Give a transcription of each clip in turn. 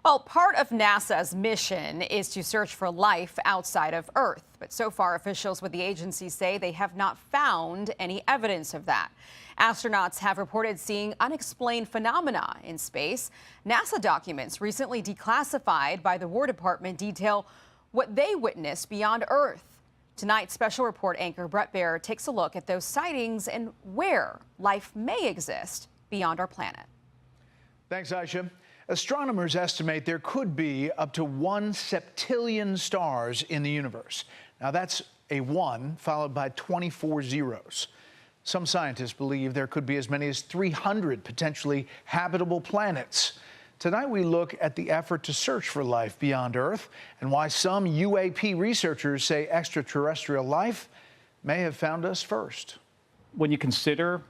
Well, part of NASA's mission is to search for life outside of Earth. But so far, officials with the agency say they have not found any evidence of that. Astronauts have reported seeing unexplained phenomena in space. NASA documents recently declassified by the War Department detail what they witnessed beyond Earth. Tonight's special report anchor Bret Baier takes a look at those sightings and where life may exist beyond our planet. Thanks, Aisha. Astronomers estimate there could be up to 1 septillion stars in the universe. Now, that's a 1 followed by 24 zeros. Some scientists believe there could be as many as 300 potentially habitable planets. Tonight, we look at the effort to search for life beyond Earth and why some UAP researchers say extraterrestrial life may have found us first. When you consider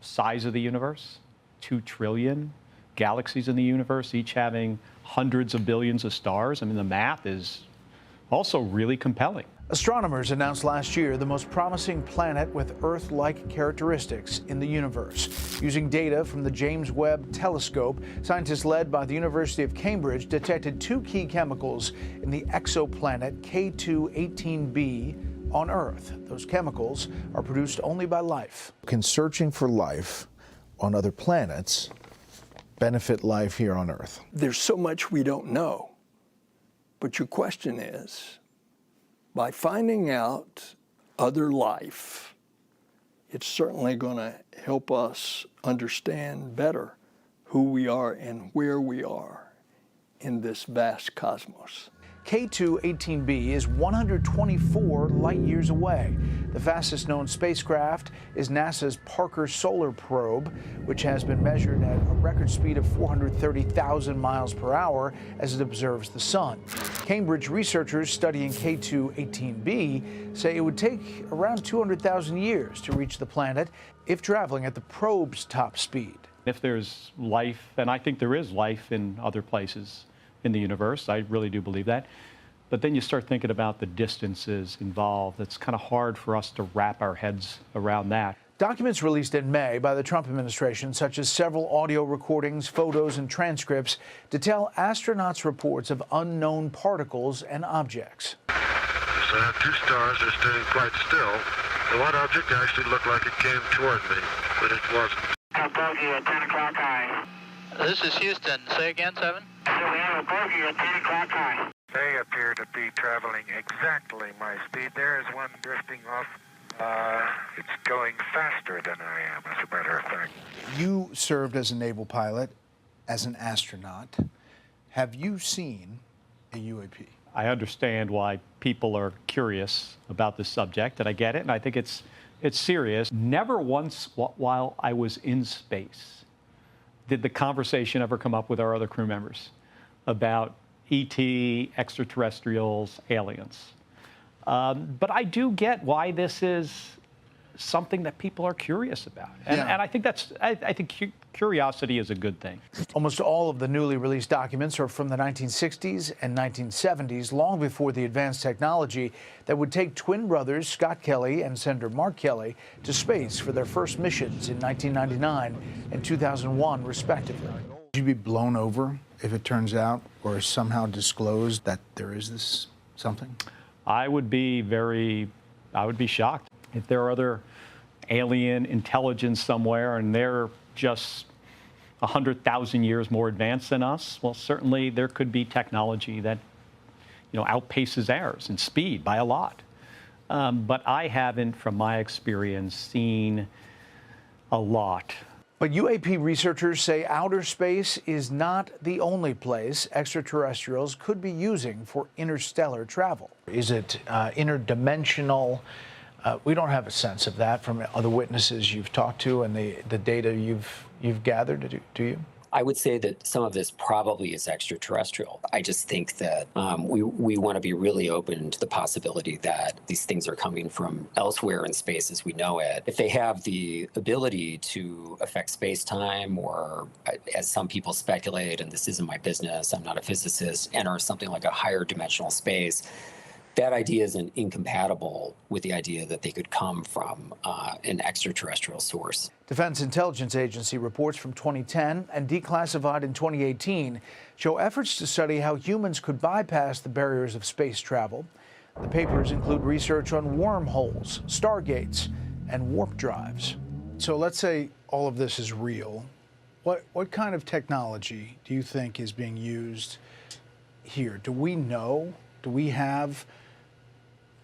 the size of the universe, 2 trillion galaxies in the universe, each having hundreds of billions of stars, I mean, the math is also really compelling. Astronomers announced last year the most promising planet with Earth-like characteristics in the universe. Using data from the James Webb Telescope, scientists led by the University of Cambridge detected 2 key chemicals in the exoplanet K2-18b on Earth. Those chemicals are produced only by life. Can searching for life on other planets benefit life here on Earth? There's so much we don't know. But your question is, by finding out other life, it's certainly going to help us understand better who we are and where we are in this vast cosmos. K2-18b is 124 light years away. The fastest known spacecraft is NASA's Parker Solar Probe, which has been measured at a record speed of 430,000 miles per hour as it observes the sun. Cambridge researchers studying K2-18b say it would take around 200,000 years to reach the planet if traveling at the probe's top speed. If there's life, and I think there is life in other places in the universe, I really do believe that. But then you start thinking about the distances involved. It's kind of hard for us to wrap our heads around that. Documents released in May by the Trump administration, such as several audio recordings, photos, and transcripts, detail astronauts' reports of unknown particles and objects. So I have 2 stars that are standing quite still. The one object actually looked like it came toward me, but it wasn't. Bogey at 10 o'clock high. This is Houston. Say again, 7? So we have a bogey at 10 o'clock high. They appear to be traveling exactly my speed. There is one drifting off. It's going faster than I am, as a matter of fact. You served as a naval pilot, as an astronaut. Have you seen a UAP? I understand why people are curious about this subject, and I get it, and I think it's serious. Never once while I was in space did the conversation ever come up with our other crew members about ET, extraterrestrials, aliens. But I do get why this is something that people are curious about. And I think I think curiosity is a good thing. Almost all of the newly released documents are from the 1960s and 1970s, long before the advanced technology that would take twin brothers Scott Kelly and Senator Mark Kelly to space for their first missions in 1999 and 2001, respectively. Would you be blown over if it turns out or somehow disclosed that there is this something? I would be shocked. If there are other alien intelligence somewhere and they're just 100,000 years more advanced than us, well, certainly there could be technology that, outpaces ours in speed by a lot. But I haven't, from my experience, seen a lot. But UAP researchers say outer space is not the only place extraterrestrials could be using for interstellar travel. Is it interdimensional? We don't have a sense of that from other witnesses you've talked to and the data you've gathered, do you? I would say that some of this probably is extraterrestrial. I just think that we want to be really open to the possibility that these things are coming from elsewhere in space as we know it. If they have the ability to affect space-time, or as some people speculate, and this isn't my business, I'm not a physicist, enter something like a higher dimensional space, that idea isn't incompatible with the idea that they could come from an extraterrestrial source. Defense Intelligence Agency reports from 2010 and Declassified in 2018 show efforts to study how humans could bypass the barriers of space travel. The papers include research on wormholes, stargates, and warp drives. So let's say all of this is real. What kind of technology do you think is being used here? Do we know? Do we have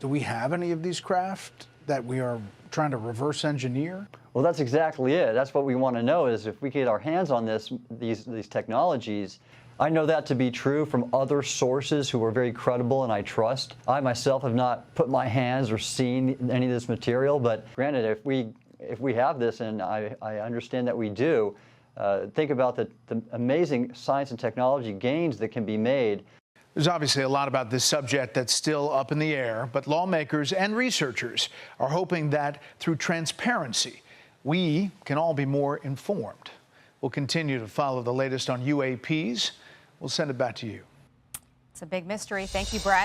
any of these craft that we are trying to reverse engineer? Well, that's exactly it. That's what we want to know, is if we get our hands on these technologies. I know that to be true from other sources who are very credible and I trust. I myself have not put my hands or seen any of this material, but granted, if we have this, and I understand that we do, think about the amazing science and technology gains that can be made. There's obviously a lot about this subject that's still up in the air, but lawmakers and researchers are hoping that through transparency, we can all be more informed. We'll continue to follow the latest on UAPs. We'll send it back to you. It's a big mystery. Thank you, Bret.